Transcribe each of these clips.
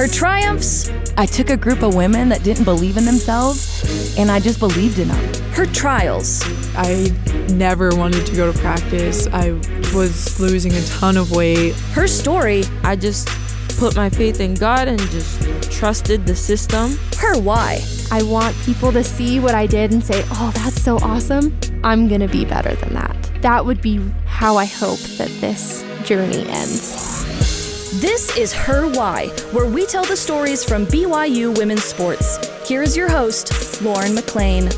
Her triumphs, I took a group of women that didn't believe in themselves, and I just believed in them. Her trials. I never wanted to go to practice. I was losing a ton of weight. Her story. I just put my faith in God and just trusted the system. Her why. I want people to see what I did and say, oh, that's so awesome. I'm going to be better than that. That would be how I hope that this journey ends. This is Her Why, where we tell the stories from BYU women's sports. Here is your host, Lauren McLean.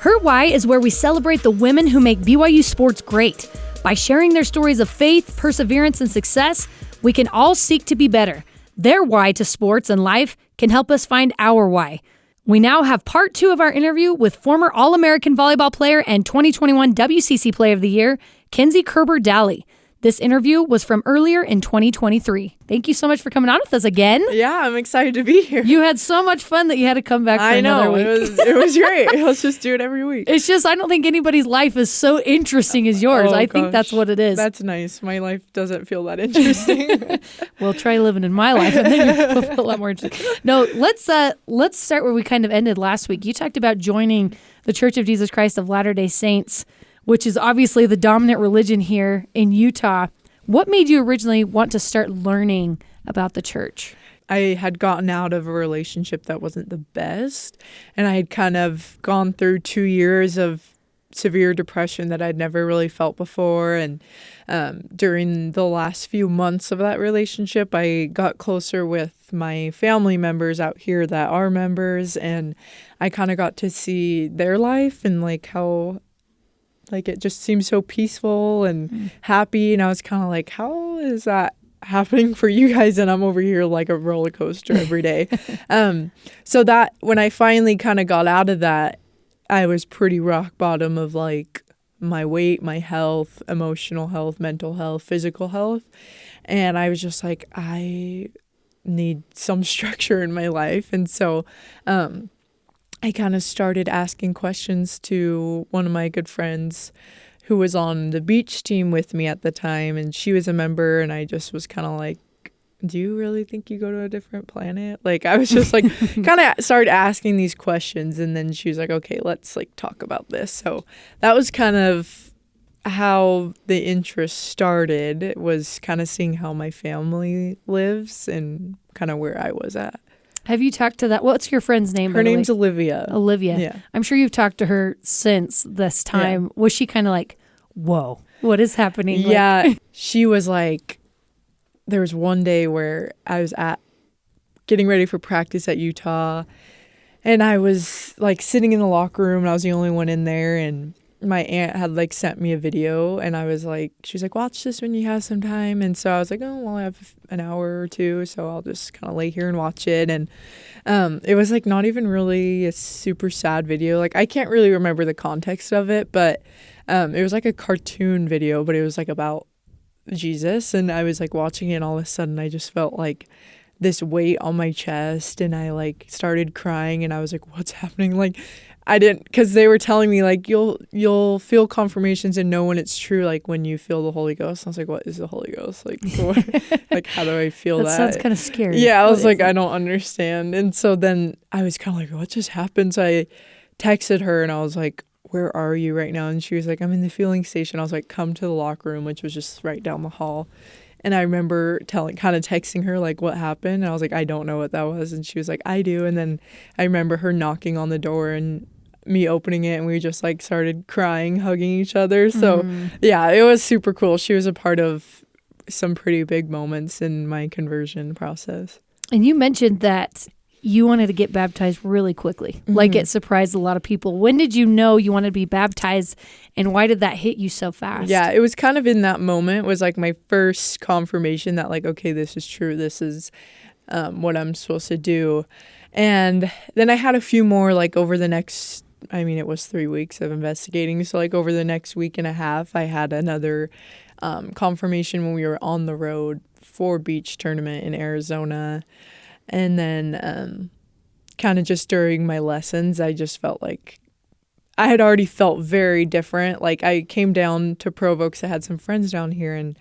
Her Why is where we celebrate the women who make BYU sports great. By sharing their stories of faith, perseverance, and success, we can all seek to be better. Their why to sports and life can help us find our why. We now have part 2 of our interview with former All-American volleyball player and 2021 WCC Player of the Year, Kenzie Koerber Dahle. This interview was from earlier in 2023. Thank you so much for coming on with us again. Yeah, I'm excited to be here. You had so much fun that you had to come back for another week. It was great. Let's just do it every week. It's just, I don't think anybody's life is so interesting as yours. I think that's what it is. That's nice. My life doesn't feel that interesting. Well, try living in my life and then you'll feel a lot more interesting. No, let's start where we kind of ended last week. You talked about joining the Church of Jesus Christ of Latter-day Saints, which is obviously the dominant religion here in Utah. What made you originally want to start learning about the church? I had gotten out of a relationship that wasn't the best, and I had kind of gone through 2 years of severe depression that I'd never really felt before. And during the last few months of that relationship, I got closer with my family members out here that are members, and I kind of got to see their life and like how it just seemed so peaceful and happy. And I was kind of like, how is that happening for you guys? And I'm over here like a roller coaster every day. So that when I finally kind of got out of that, I was pretty rock bottom of like my weight, my health, emotional health, mental health, physical health. And I was just like, I need some structure in my life. And so, I kind of started asking questions to one of my good friends who was on the beach team with me at the time, and she was a member, and I just was kind of like, do you really think you go to a different planet? Like, I was just like, kind of started asking these questions, and then she was like, okay, let's like talk about this. So that was kind of how the interest started, was kind of seeing how my family lives and kind of where I was at. Have you talked to that? What's your friend's name? Her name's Olivia. Olivia. Yeah. I'm sure you've talked to her since this time. Yeah. Was she kind of like, whoa, what is happening? Yeah. Like, she was like, there was one day where I was getting ready for practice at Utah, and I was like sitting in the locker room, and I was the only one in there, and my aunt had like sent me a video, and I was like, she's like, watch this when you have some time. And so I was like, oh, well, I have an hour or two, so I'll just kind of lay here and watch it. And it was like not even really a super sad video. Like, I can't really remember the context of it, but it was like a cartoon video, but it was like about Jesus. And I was like watching it, and all of a sudden I just felt like this weight on my chest, and I like started crying, and I was like, what's happening? Like, I didn't, because they were telling me like you'll feel confirmations and know when it's true, like when you feel the Holy Ghost. I was like, what is the Holy Ghost? Like, what? Like, how do I feel that? That sounds kind of scary. Yeah, I was like, I don't understand. And so then I was kind of like, what just happened? So I texted her, and I was like, where are you right now? And she was like, I'm in the fueling station. I was like, come to the locker room, which was just right down the hall. And I remember texting her, like, what happened? And I was like, I don't know what that was. And she was like, I do. And then I remember her knocking on the door and me opening it, and we just like started crying, hugging each other. So yeah, it was super cool. She was a part of some pretty big moments in my conversion process. And you mentioned that you wanted to get baptized really quickly. Like, it surprised a lot of people. When did you know you wanted to be baptized, and why did that hit you so fast? Yeah, it was kind of in that moment was like my first confirmation that like, okay, this is true. This is what I'm supposed to do. And then I had a few more like over the next, it was 3 weeks of investigating. So like over the next week and a half, I had another confirmation when we were on the road for beach tournament in Arizona. And then kind of just during my lessons, I just felt like I had already felt very different. Like, I came down to Provo because I had some friends down here, and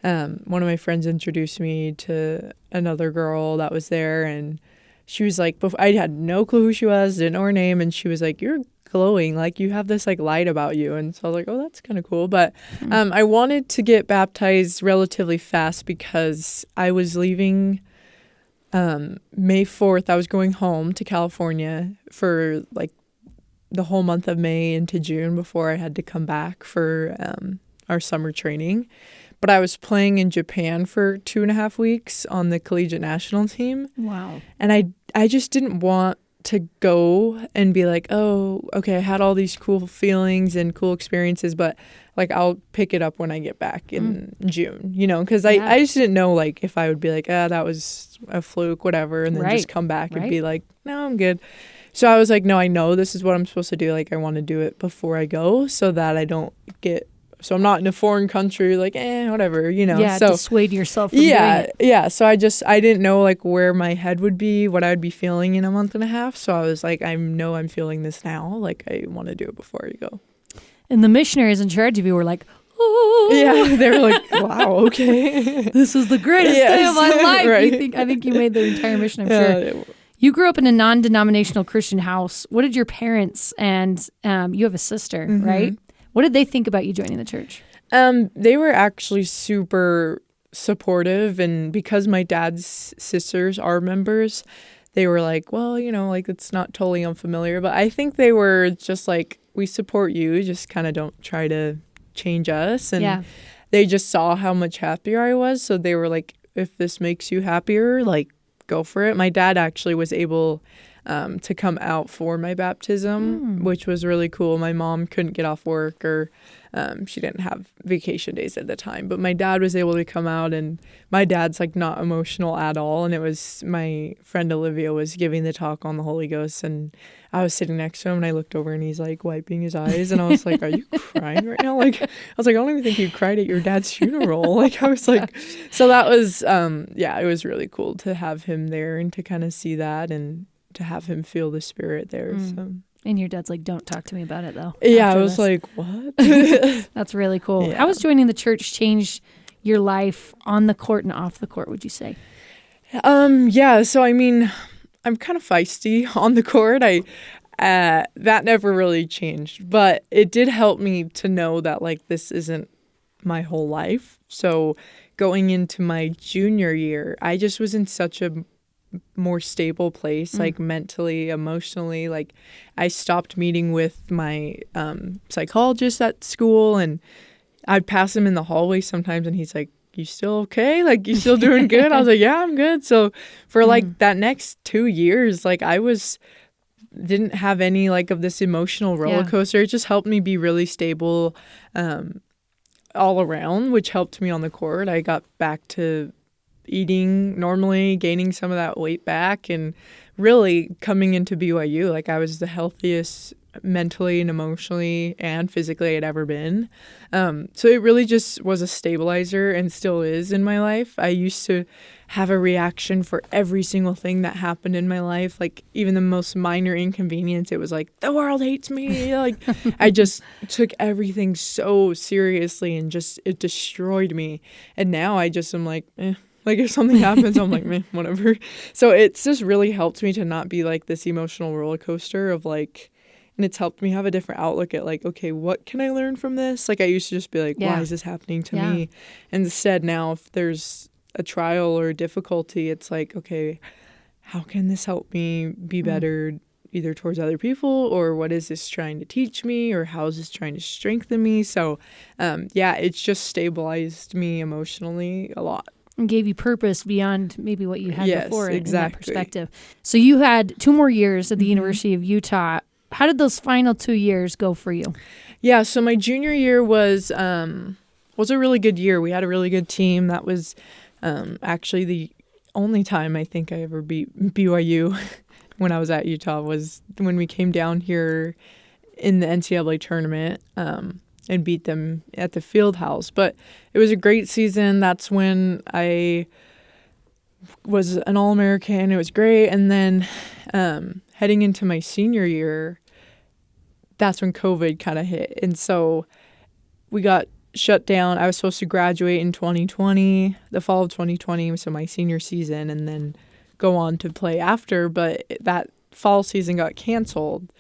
one of my friends introduced me to another girl that was there, and she was like, I had no clue who she was, didn't know her name, and she was like, "You're glowing, like you have this like light about you." And so I was like, oh, that's kind of cool. But I wanted to get baptized relatively fast because I was leaving May 4th. I was going home to California for like the whole month of May into June before I had to come back for our summer training. But I was playing in Japan for 2.5 weeks on the collegiate national team. Wow. And I just didn't want to go and be like, oh, okay, I had all these cool feelings and cool experiences, but like I'll pick it up when I get back in June, you know, because I just didn't know like if I would be like, that was a fluke, whatever, and then just come back and be like, no, I'm good. So I was like, no, I know this is what I'm supposed to do. Like I want to do it before I go so that I don't so I'm not in a foreign country like, whatever, you know. Yeah, so, dissuade yourself from doing it. Yeah. So I didn't know like where my head would be, what I would be feeling in a month and a half. So I was like, I know I'm feeling this now. Like I want to do it before I go. And the missionaries in charge of you were like, oh. Yeah, they were like, wow, okay. This is the greatest day of my life. Right. I think you made the entire mission, I'm sure. You grew up in a non-denominational Christian house. What did your parents and you have a sister, right? What did they think about you joining the church? They were actually super supportive, and because my dad's sisters are members, they were like, well, you know, like it's not totally unfamiliar, but I think they were just like, we support you, just kind of don't try to change us. And they just saw how much happier I was, so they were like, if this makes you happier, like go for it. My dad actually was able to come out for my baptism, which was really cool. My mom couldn't get off work, or she didn't have vacation days at the time, but my dad was able to come out, and my dad's like not emotional at all. And it was my friend Olivia was giving the talk on the Holy Ghost, and I was sitting next to him, and I looked over and he's like wiping his eyes, and I was like, are you crying right now? Like, I was like, I don't even think you cried at your dad's funeral. Like, I was like, so that was, it was really cool to have him there and to kind of see that and to have him feel the spirit there. So. And your dad's like, don't talk to me about it, though. Yeah, I was like, what? That's really cool. Yeah. How has joining the church changed your life on the court and off the court, would you say? So I mean, I'm kind of feisty on the court. That never really changed, but it did help me to know that like this isn't my whole life. So going into my junior year, I just was in such a more stable place, like mentally, emotionally. Like I stopped meeting with my psychologist at school, and I'd pass him in the hallway sometimes, and he's like, you still okay? Like, you still doing good? I was like, yeah, I'm good. So for like that next 2 years, like didn't have any like of this emotional roller coaster. It just helped me be really stable all around, which helped me on the court. I got back to eating normally, gaining some of that weight back, and really coming into BYU, like I was the healthiest mentally and emotionally and physically I'd ever been. So it really just was a stabilizer and still is in my life. I used to have a reaction for every single thing that happened in my life, like even the most minor inconvenience. It was like, the world hates me. Like I just took everything so seriously, and just it destroyed me. And now I just am like, like if something happens, I'm like, meh, whatever. So it's just really helped me to not be like this emotional roller coaster of like, and it's helped me have a different outlook at like, okay, what can I learn from this? Like I used to just be like, why is this happening to me? And instead now, if there's a trial or a difficulty, it's like, okay, how can this help me be better either towards other people, or what is this trying to teach me, or how is this trying to strengthen me? So it's just stabilized me emotionally a lot. And gave you purpose beyond maybe what you had before in that perspective. So you had 2 more years at the University of Utah. How did those final 2 years go for you? Yeah, so my junior year was a really good year. We had a really good team. That was actually the only time I think I ever beat BYU when I was at Utah, was when we came down here in the NCAA tournament and beat them at the field house. But it was a great season. That's when I was an All-American. It was great. And then heading into my senior year, that's when COVID kind of hit. And so we got shut down. I was supposed to graduate in 2020, the fall of 2020, so my senior season, and then go on to play after. But that fall season got canceled,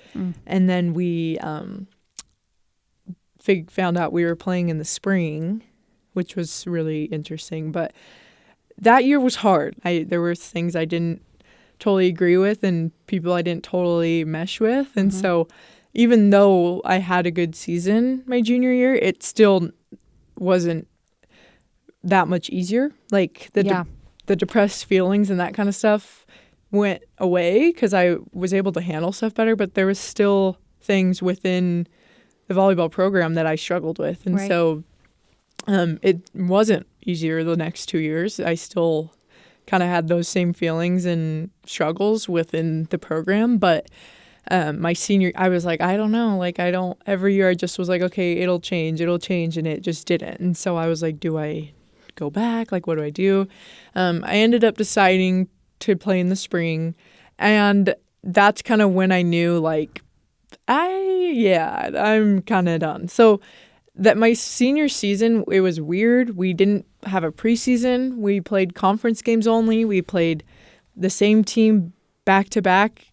and then we found out we were playing in the spring, which was really interesting. But that year was hard. There were things I didn't totally agree with and people I didn't totally mesh with. And so even though I had a good season my junior year, it still wasn't that much easier. Like the depressed feelings and that kind of stuff went away because I was able to handle stuff better. But there was still things within the volleyball program that I struggled with. And so it wasn't easier the next 2 years. I still kind of had those same feelings and struggles within the program. But my senior, I was like, I don't know. Like, every year I just was like, okay, it'll change. And it just didn't. And so I was like, do I go back? Like, what do I do? I ended up deciding to play in the spring. And that's kind of when I knew, like, I'm kind of done. So that my senior season, it was weird. We didn't have a preseason. We played conference games only. We played the same team back to back,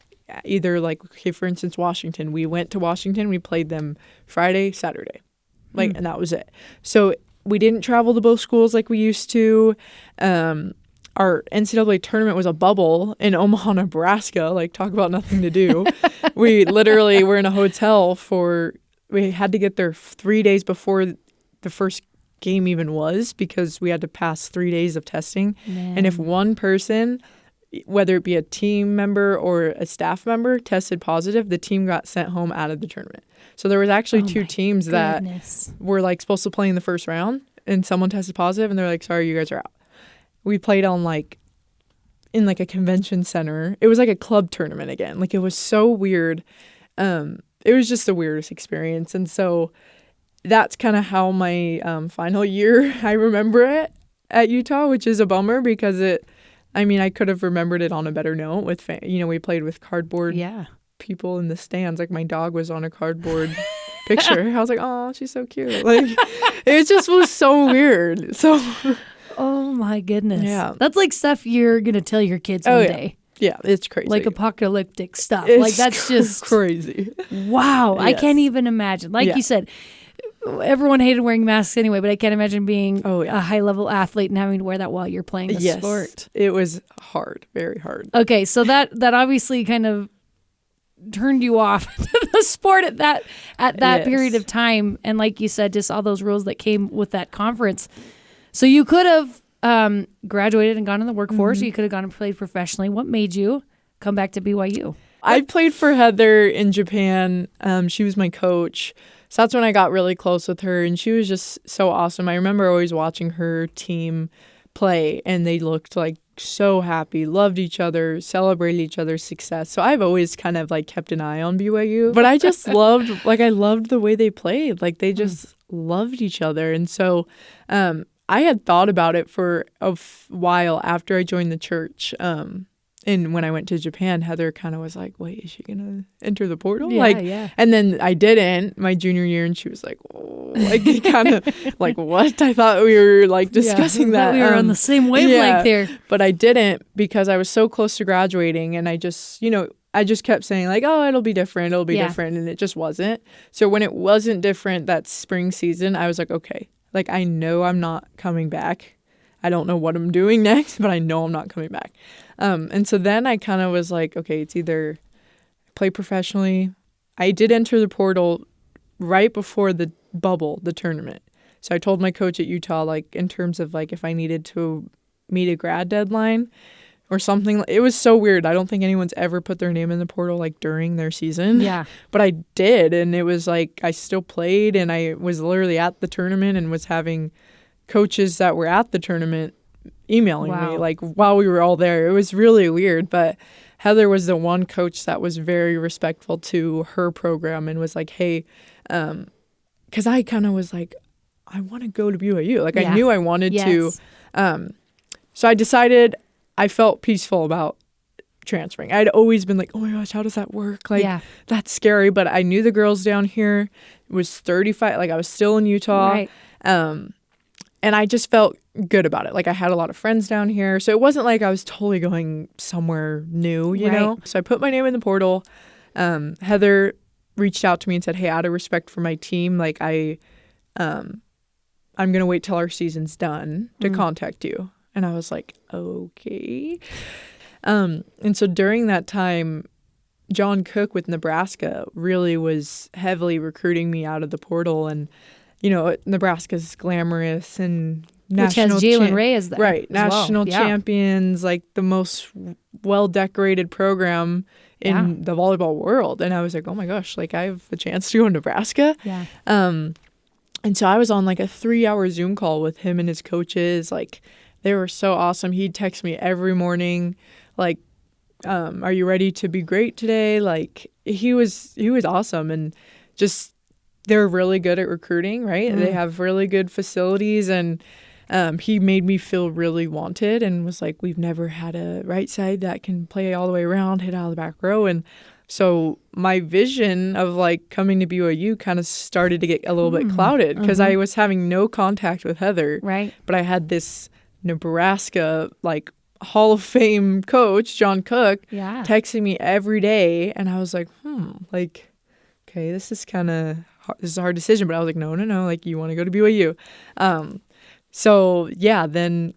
either like, okay, for instance, Washington. We went to Washington. We played them Friday, Saturday, and that was it. So we didn't travel to both schools like we used to. Our NCAA tournament was a bubble in Omaha, Nebraska. Like, talk about nothing to do. We literally were in a hotel we had to get there 3 days before the first game even was because we had to pass 3 days of testing. Man. And if one person, whether it be a team member or a staff member, tested positive, the team got sent home out of the tournament. So there was actually two teams that were like supposed to play in the first round and someone tested positive and they're like, sorry, you guys are out. We played on in a convention center. It was like a club tournament again. Like, it was so weird. It was just the weirdest experience. And so that's kind of how my final year, I remember it at Utah, which is a bummer because I could have remembered it on a better note with, we played with cardboard people in the stands. Like, my dog was on a cardboard picture. I was like, oh, she's so cute. Like, it just was so weird. So, oh my goodness. Yeah. That's like stuff you're going to tell your kids one day. Yeah, it's crazy. Like apocalyptic stuff. It's like, that's just crazy. Wow. Yes. I can't even imagine. Like you said, everyone hated wearing masks anyway, but I can't imagine being a high-level athlete and having to wear that while you're playing the sport. It was hard, very hard. Okay, so that obviously kind of turned you off to the sport at that period of time. And like you said, just all those rules that came with that conference. So you could have graduated and gone in the workforce, or you could have gone and played professionally. What made you come back to BYU? I played for Heather in Japan. She was my coach. So that's when I got really close with her, and she was just so awesome. I remember always watching her team play, and they looked like so happy, loved each other, celebrated each other's success. So I've always kind of like kept an eye on BYU, but I just loved the way they played. Like, they just loved each other. And so I had thought about it for a while after I joined the church. And when I went to Japan, Heather kind of was like, wait, is she going to enter the portal? Yeah. And then I didn't my junior year, and she was like, oh, like, kind of like, what? I thought we were like discussing that. We were on the same wavelength there. But I didn't because I was so close to graduating, and I just kept saying like, oh, it'll be different. And it just wasn't. So when it wasn't different that spring season, I was like, okay, like, I know I'm not coming back. I don't know what I'm doing next, but I know I'm not coming back. And so then I kind of was like, okay, it's either play professionally. I did enter the portal right before the bubble, the tournament. So I told my coach at Utah, like, in terms of like if I needed to meet a grad deadline or something. It was so weird. I don't think anyone's ever put their name in the portal like during their season. Yeah. But I did, and it was like I still played, and I was literally at the tournament and was having coaches that were at the tournament emailing me like while we were all there. It was really weird, but Heather was the one coach that was very respectful to her program and was like, hey, because I kind of was like, I want to go to BYU. Like, I knew I wanted to. So I decided, I felt peaceful about transferring. I'd always been like, oh my gosh, how does that work? Like, that's scary. But I knew the girls down here. It was 35. Like, I was still in Utah. Right. And I just felt good about it. Like I had a lot of friends down here. So it wasn't like I was totally going somewhere new, you know? So I put my name in the portal. Heather reached out to me and said, hey, out of respect for my team, like I'm going to wait till our season's done to contact you. And I was like, okay. And so during that time, John Cook with Nebraska really was heavily recruiting me out of the portal. And, you know, Nebraska's glamorous and national. Which has Jalen Reyes there. Right. National champions, like the most well-decorated program in the volleyball world. And I was like, oh my gosh, like I have a chance to go to Nebraska. Yeah. And so I was on like a 3-hour Zoom call with him and his coaches. Like they were so awesome. He'd text me every morning, like, are you ready to be great today? Like he was awesome. And just, they're really good at recruiting, right? They have really good facilities. And he made me feel really wanted and was like, we've never had a right side that can play all the way around, hit out of the back row. And so my vision of like coming to BYU kind of started to get a little bit clouded because I was having no contact with Heather. Right. But I had this Nebraska like Hall of Fame coach, John Cook, texting me every day. And I was like, like, okay, this is a hard decision. But I was like, no, like you want to go to BYU. So yeah, then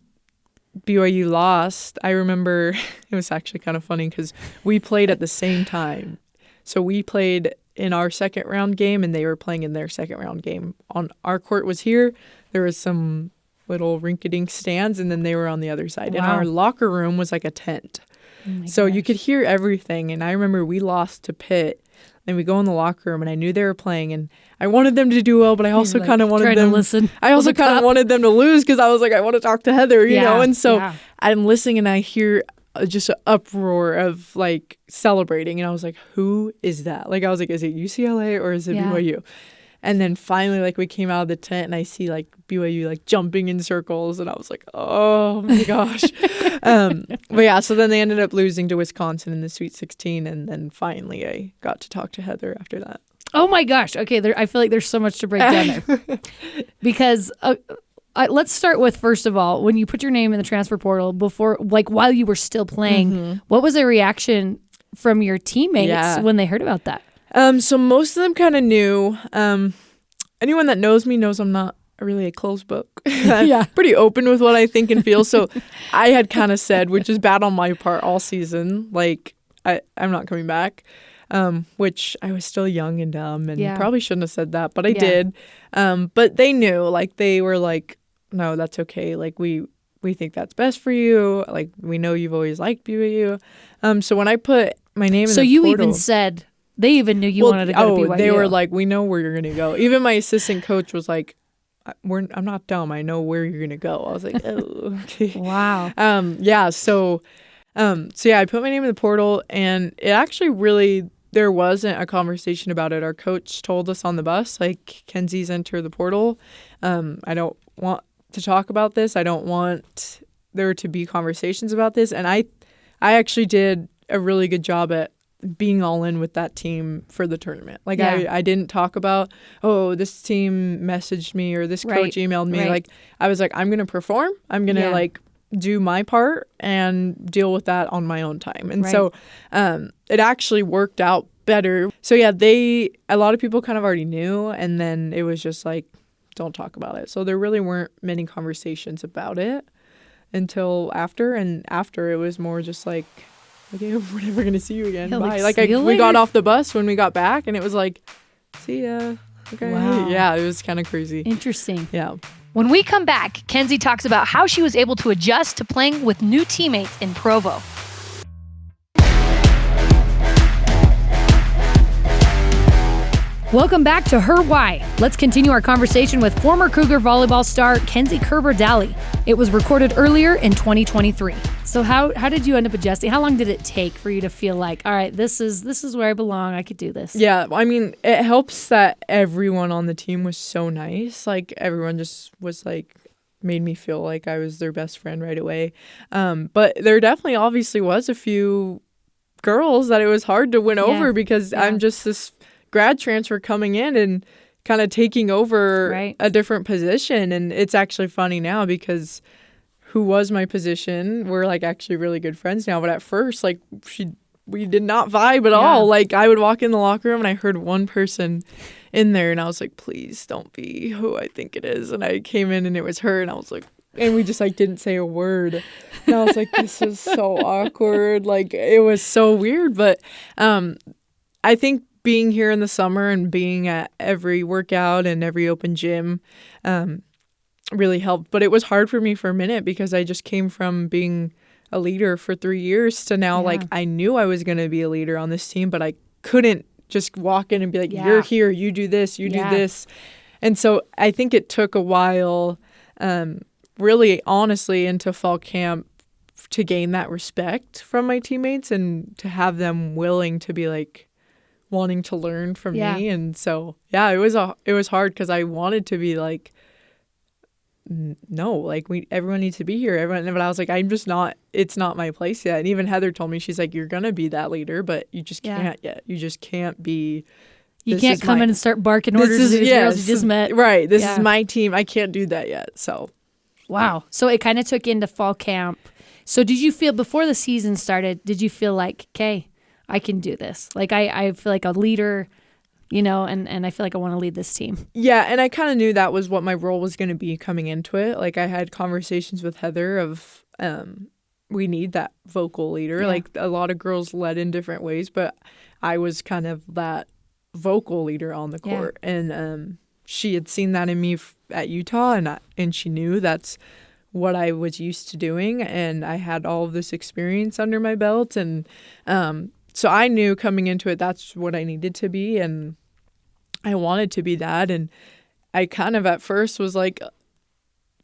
BYU lost. I remember it was actually kind of funny because we played at the same time. So we played in our second round game and they were playing in their second round game. On our court was here. There was some little rinky-dink stands and then they were on the other side. And our locker room was like a tent. So you could hear everything. And I remember we lost to Pitt. And we go in the locker room, and I knew they were playing, and I wanted them to do well, but I also kind of wanted them to listen. I also kind of wanted them to lose because I was like, I want to talk to Heather, you know. And so I'm listening, and I hear just an uproar of like celebrating, and I was like, who is that? Like I was like, is it UCLA or is it BYU? And then finally, like we came out of the tent, and I see like BYU like jumping in circles, and I was like, oh my gosh. But yeah, so then they ended up losing to Wisconsin in the Sweet 16, and then finally I got to talk to Heather after that. Oh my gosh. Okay, I feel like there's so much to break down there. Because let's start with, first of all, when you put your name in the transfer portal before, like while you were still playing, what was the reaction from your teammates when they heard about that? So most of them kind of knew. Anyone that knows me knows I'm not really a closed book. I'm pretty open with what I think and feel. So I had kind of said, which is bad on my part all season, like I'm not coming back, which I was still young and dumb and probably shouldn't have said that, but I did. But they knew, like they were like, no, that's okay. Like we think that's best for you. Like we know you've always liked BYU. So when I put my name in the portal. So you even said. They even knew you wanted to go to BYU. They were like, we know where you're going to go. Even my assistant coach was like, I'm not dumb. I know where you're going to go. I was like, oh, okay. Wow. So I put my name in the portal, and it actually really, there wasn't a conversation about it. Our coach told us on the bus, like, Kenzie's entered the portal. I don't want to talk about this. I don't want there to be conversations about this. And I actually did a really good job at being all in with that team for the tournament. Like I didn't talk about, oh, this team messaged me or this coach emailed me. Like I was like, I'm going to perform. I'm going to like do my part and deal with that on my own time. And so it actually worked out better. So yeah, a lot of people kind of already knew, and then it was just like, don't talk about it. So there really weren't many conversations about it until after, and after it was more just like, okay, we're never going to see you again. Bye. Like we got off the bus when we got back, and it was like, see ya. Okay. Wow. Yeah, it was kind of crazy. Interesting. Yeah. When we come back, Kenzie talks about how she was able to adjust to playing with new teammates in Provo. Welcome back to Her Why. Let's continue our conversation with former Cougar volleyball star Kenzie Koerber Dahle. It was recorded earlier in 2023. So how did you end up adjusting? How long did it take for you to feel like, all right, this is where I belong. I could do this? Yeah, I mean, it helps that everyone on the team was so nice. Like everyone just was like, made me feel like I was their best friend right away. But there definitely obviously was a few girls that it was hard to win over because I'm just this grad transfer coming in, and kind of taking over Right. a different position. And it's actually funny now because who was my position, we're like actually really good friends now. But at first, like we did not vibe at all. Like I would walk in the locker room and I heard one person in there and I was like, please don't be who I think it is. And I came in and it was her and I was like, and we just like didn't say a word. And I was like, this is so awkward. Like it was so weird. But I think being here in the summer and being at every workout and every open gym really helped. But it was hard for me for a minute because I just came from being a leader for 3 years to now like I knew I was going to be a leader on this team, but I couldn't just walk in and be like, you're here, you do this, you do this. And so I think it took a while, really honestly, into fall camp to gain that respect from my teammates and to have them willing to be like wanting to learn from me. And so, it was hard because I wanted to be like, no, like everyone needs to be here. But I was like, I'm just not, it's not my place yet. And even Heather told me, she's like, you're going to be that leader, but you just can't yet. You just can't be. You can't come in and start barking orders to these girls you just met. Right. This is my team. I can't do that yet. So. Wow. So it kind of took into fall camp. So did you feel before the season started, did you feel like, okay, I can do this? Like I feel like a leader, you know, and I feel like I want to lead this team. Yeah, and I kind of knew that was what my role was going to be coming into it. Like I had conversations with Heather of we need that vocal leader. Like a lot of girls led in different ways, but I was kind of that vocal leader on the court. And she had seen that in me at Utah, and she knew that's what I was used to doing, and I had all of this experience under my belt. And so I knew coming into it that's what I needed to be, and I wanted to be that. And I kind of at first was like,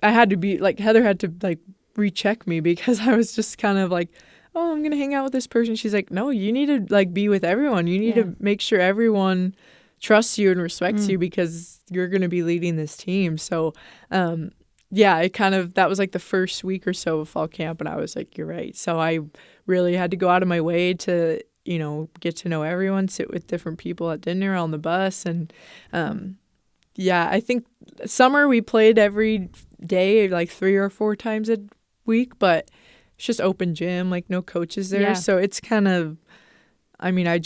I had to be like, Heather had to like recheck me because I was just kind of like, oh, I'm gonna hang out with this person. She's like, no, you need to like be with everyone. You need to make sure everyone trusts you and respects you because you're gonna be leading this team. So it kind of, that was like the first week or so of fall camp, and I was like, you're right. So I really had to go out of my way to, you know, get to know everyone, sit with different people at dinner, on the bus. And I think summer we played every day, like 3 or 4 times a week, but it's just open gym, like no coaches there. So it's kind of, I mean, I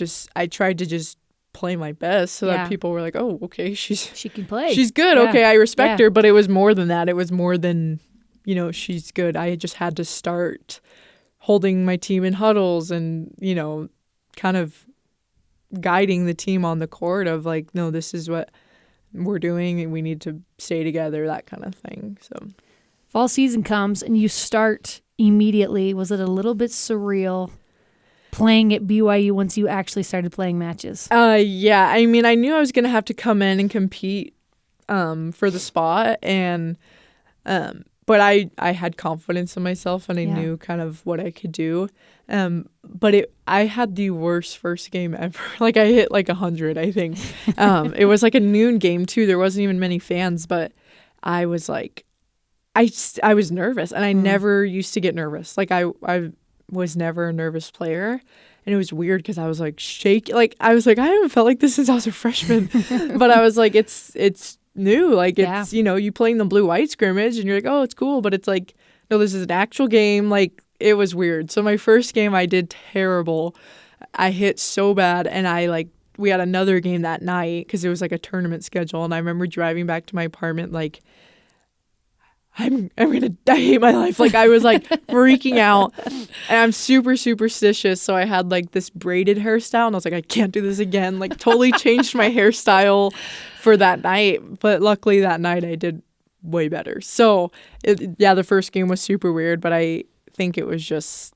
tried to just play my best so that people were like, oh, okay, she can play. She's good. Okay, I respect her. But it was more than that. It was more than, you know, she's good. I just had to start holding my team in huddles and, you know, kind of guiding the team on the court of like, no, this is what we're doing and we need to stay together, that kind of thing. So fall season comes and you start immediately. Was it a little bit surreal playing at BYU once you actually started playing matches? Yeah. I mean, I knew I was going to have to come in and compete for the spot, and but I had confidence in myself and I knew kind of what I could do. But I had the worst first game ever. Like I hit like 100, I think. It was like a noon game too. There wasn't even many fans, but I was like, I was nervous, and I never used to get nervous. Like I was never a nervous player, and it was weird because I was like shaking. Like I was like, I haven't felt like this since I was a freshman. But I was like, it's new. Like it's, you know, you playing the blue-white scrimmage and you're like, oh, it's cool. But it's like, no, this is an actual game. Like it was weird. So my first game I did terrible. I hit so bad, and we had another game that night because it was like a tournament schedule. And I remember driving back to my apartment like, I hate my life. Like I was like freaking out, and I'm super superstitious. So I had like this braided hairstyle, and I was like, I can't do this again. Like totally changed my hairstyle for that night. But luckily that night I did way better. So the first game was super weird, but I think it was just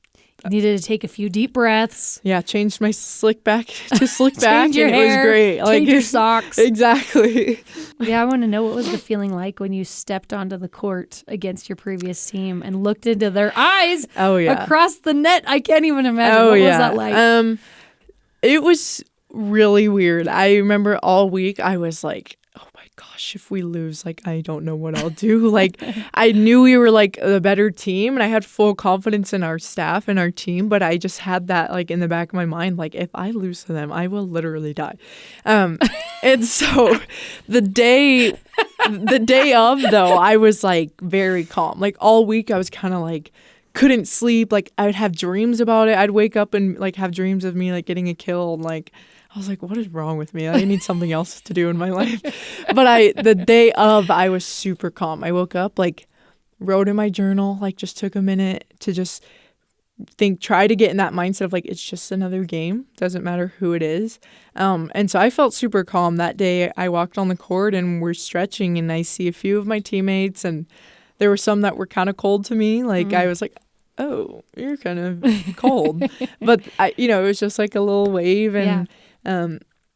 needed to take a few deep breaths. Yeah, changed my slick back to slick back, Change your and hair, it was great. Change your socks. Exactly. Yeah, I want to know, what was the feeling like when you stepped onto the court against your previous team and looked into their eyes across the net? I can't even imagine. What was that like? It was really weird. I remember all week I was like, oh my gosh, if we lose, like, I don't know what I'll do. Like, I knew we were like a better team and I had full confidence in our staff and our team, but I just had that like in the back of my mind, like, if I lose to them, I will literally die. And so the day of, though, I was like very calm. Like all week I was kind of like, couldn't sleep. Like I would have dreams about it. I'd wake up and like have dreams of me like getting a kill. And like I was like, what is wrong with me? I need something else to do in my life. But the day of, I was super calm. I woke up, like wrote in my journal, like just took a minute to just try to get in that mindset of like, it's just another game. Doesn't matter who it is. And so I felt super calm that day. I walked on the court and we're stretching and I see a few of my teammates and there were some that were kind of cold to me. Like I was like, oh, you're kind of cold. But it was just like a little wave and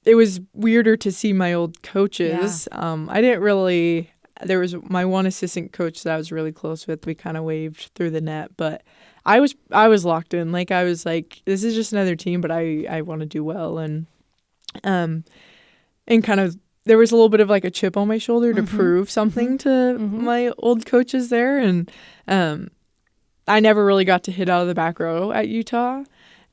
it was weirder to see my old coaches. I didn't really, there was my one assistant coach that I was really close with. We kind of waved through the net, but I was locked in. Like I was like, this is just another team, but I want to do well. And kind of, there was a little bit of like a chip on my shoulder to prove something to my old coaches there. And I never really got to hit out of the back row at Utah.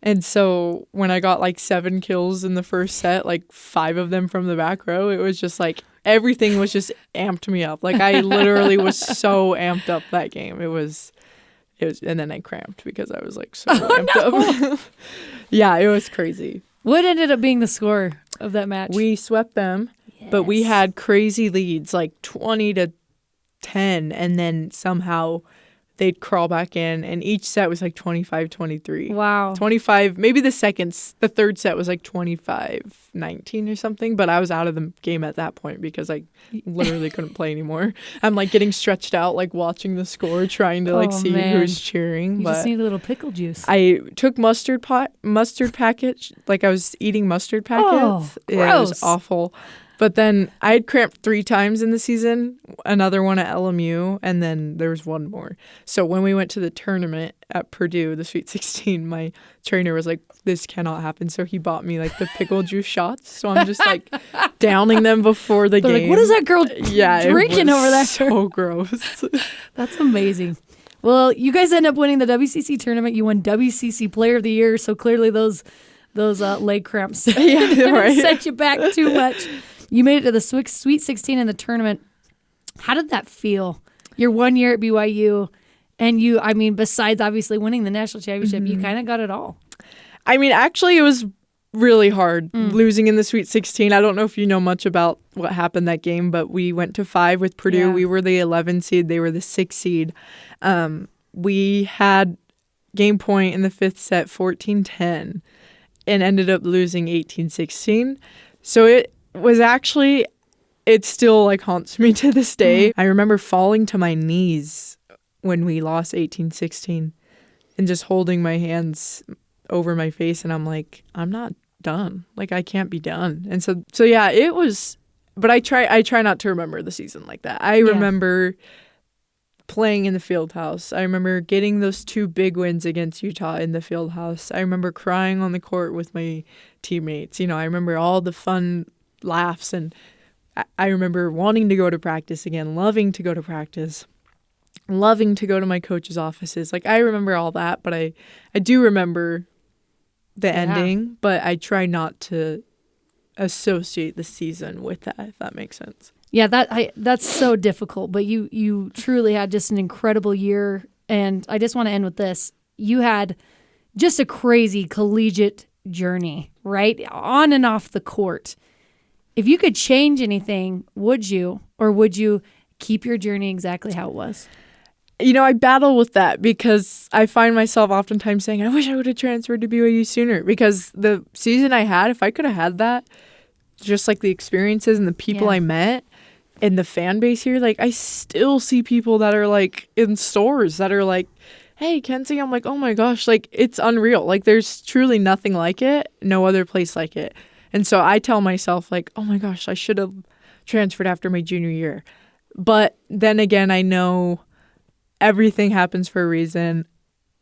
And so when I got like 7 kills in the first set, like 5 of them from the back row, it was just like everything was just amped me up. Like I literally was so amped up that game. It was, and then I cramped because I was like so amped up. Yeah, it was crazy. What ended up being the score of that match? We swept them. But we had crazy leads, like 20-10, and then somehow they'd crawl back in, and each set was like 25-23. Wow. 25, maybe the third set was like 25-19 or something, but I was out of the game at that point because I literally couldn't play anymore. I'm like getting stretched out, like watching the score, trying to like see who's cheering. You just need a little pickle juice. I took mustard package, like I was eating mustard packets. Oh, gross. Yeah, it was awful. But then I had cramped 3 times in the season, another one at LMU, and then there was one more. So when we went to the tournament at Purdue, the Sweet 16, my trainer was like, this cannot happen. So he bought me like the pickle juice shots. So I'm just like downing them before the game. Like, what is that girl drinking over there? So gross. That's amazing. Well, you guys end up winning the WCC tournament. You won WCC Player of the Year. So clearly those leg cramps didn't set you back too much. You made it to the Sweet 16 in the tournament. How did that feel? Your 1 year at BYU, and besides obviously winning the national championship, you kind of got it all. I mean, actually, it was really hard losing in the Sweet 16. I don't know if you know much about what happened that game, but we went to 5 with Purdue. Yeah. We were the 11 seed. They were the 6 seed. We had game point in the 5th set, 14-10, and ended up losing 18-16. So it was actually, it still like haunts me to this day. I remember falling to my knees when we lost 18-16 and just holding my hands over my face, and I'm like, I'm not done. Like I can't be done. And so yeah, it was, but I try not to remember the season like that. I remember playing in the field house. I remember getting those 2 big wins against Utah in the field house. I remember crying on the court with my teammates. I remember all the fun laughs, and I remember wanting to go to practice again, loving to go to practice, loving to go to my coach's offices. Like I remember all that, but I do remember the ending, but I try not to associate the season with that, if that makes sense. Yeah, that's so difficult, but you truly had just an incredible year, and I just want to end with this. You had just a crazy collegiate journey, right? On and off the court. If you could change anything, would you? Or would you keep your journey exactly how it was? I battle with that because I find myself oftentimes saying, I wish I would have transferred to BYU sooner, because the season I had, if I could have had that, just like the experiences and the people I met and the fan base here, like I still see people that are like in stores that are like, hey, Kenzie, I'm like, oh my gosh, like it's unreal. Like there's truly nothing like it, no other place like it. And so I tell myself like, oh my gosh, I should have transferred after my junior year. But then again, I know everything happens for a reason.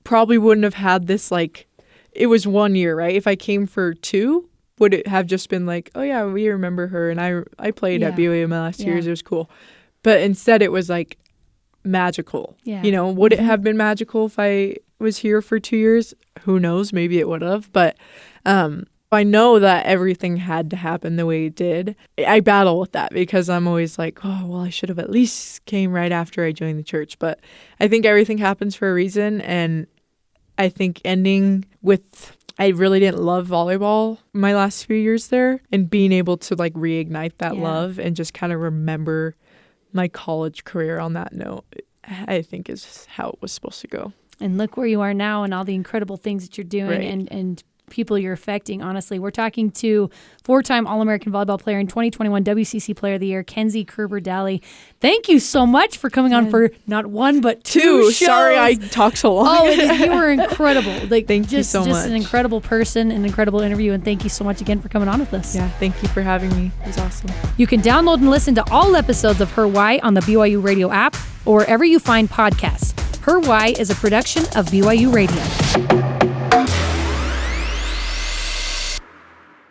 Probably wouldn't have had this, like, it was 1 year, right? If I came for 2, would it have just been like, oh yeah, we remember her, and I played at BYU my last 2 years, it was cool. But instead it was like magical. Yeah. You know, would it have been magical if I was here for 2 years? Who knows? Maybe it would have. But I know that everything had to happen the way it did. I battle with that because I'm always like, oh, well, I should have at least came right after I joined the church. But I think everything happens for a reason. And I think ending with, I really didn't love volleyball my last few years there, and being able to like reignite that love and just kind of remember my college career on that note, I think is how it was supposed to go. And look where you are now and all the incredible things that you're doing and people you're affecting. Honestly, we're talking to 4-time All-American volleyball player and 2021 WCC Player of the Year, Kenzie Koerber Dahle. Thank you so much for coming on for not one but two shows. Sorry I talked so long. Oh, you were incredible. Like, thank you so much. Just an incredible person, an incredible interview, and thank you so much again for coming on with us. Yeah, thank you for having me. It was awesome. You can download and listen to all episodes of Her Why on the BYU Radio app or wherever you find podcasts. Her Why is a production of BYU Radio.